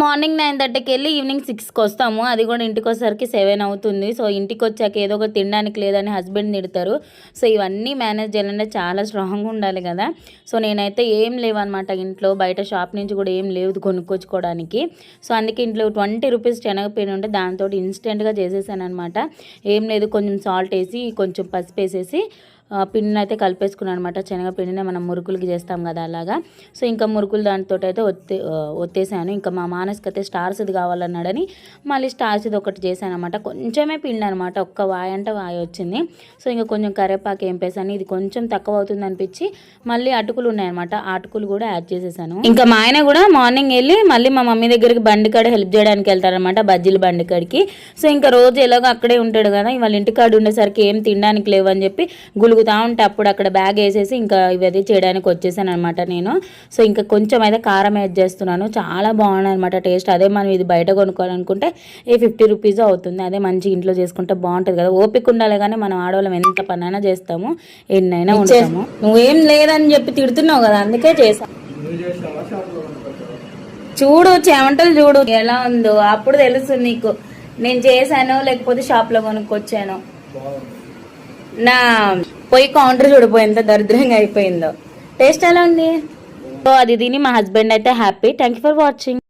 Morning 9:30కి వెళ్ళి evening 6కి వస్తాము. అది కూడా ఇంటికి వచ్చేసరికి 7 అవుతుంది. సో ఇంటికి వచ్చాక ఏదో ఒకటి తినడానికి లేదని హస్బెండ్ తిడతారు. సో ఇవన్నీ మేనేజ్ చేయాలంటే చాలా స్ట్రాంగ్గా ఉండాలి కదా. సో నేనైతే ఏం లేవన్నమాట ఇంట్లో, బయట షాప్ నుంచి కూడా ఏం లేవు కొనుక్కొచ్చుకోవడానికి. సో అందుకే ఇంట్లో 20 రూపీస్ శనగపిండి ఉంటే దాంతో ఇన్స్టెంట్గా చేసేసాను అనమాట. ఏం లేదు, కొంచెం సాల్ట్ వేసి కొంచెం పసుపు వేసేసి పిండిని అయితే కలిపేసుకున్నాను అనమాట. శనగపిండిని మనం మురుకులకి చేస్తాం కదా అలాగా. సో ఇంకా మురుకులు దాంతో అయితే ఒత్తేసాను. ఇంకా మా మానస్కి అయితే స్టార్స్ది కావాలన్నాడని మళ్ళీ స్టార్స్ది ఒకటి చేశాను అనమాట. కొంచెమే పిండి అనమాట, ఒక్క వాయి అంటే వాయి వచ్చింది. సో ఇంకా కొంచెం కరివేపాకు వేపేసాను. ఇది కొంచెం తక్కువ అవుతుంది అనిపించి మళ్ళీ అటుకులు ఉన్నాయన్నమాట, ఆ అటుకులు కూడా యాడ్ చేసేసాను. ఇంకా మా ఆయన కూడా మార్నింగ్ వెళ్ళి మళ్ళీ మా మమ్మీ దగ్గరికి బండి కాడ హెల్ప్ చేయడానికి వెళ్తారనమాట, బజ్జీల బండి కాడికి. సో ఇంకా రోజు ఎలాగో అక్కడే ఉంటాడు కదా, వాళ్ళ ఇంటికాడ ఉండేసరికి ఏం తినడానికి లేవు అని చెప్పి గులుగుతా ఉంటే అప్పుడు అక్కడ బ్యాగ్ వేసేసి ఇంకా ఇవి చేయడానికి వచ్చేసాను అనమాట నేను. సో ఇంకా కొంచెం అయితే కారం యాడ్ చేస్తున్నాను. చాలా బాగున్నాయి అనమాట టేస్ట్. అదే మనం ఇది బయట కొనుక్కోవాలనుకుంటే 50 రూపీస్ అవుతుంది. అదే మంచి ఇంట్లో చేసుకుంటే బాగుంటుంది కదా. ఓపిక ఉండాలి కానీ మనం ఆడవాళ్ళం ఎంత పనైనా చేస్తాము, ఎన్నైనా ఉంటాము. నువ్వేం లేదని చెప్పి తిడుతున్నావు కదా, అందుకే చేసాను. చూడు చెమటలు చూడు ఎలా ఉందో, అప్పుడు తెలుస్తుంది నీకు నేను చేశాను లేకపోతే షాప్లో కొనుక్కొచ్చాను. నా పొయ్యి కౌంటర్ చూడిపోయి ఎంత దరిద్రంగా అయిపోయిందో. టేస్ట్ ఎలా ఉంది? సో అది తిని మా హస్బెండ్ అయితే happy. Thank you for watching.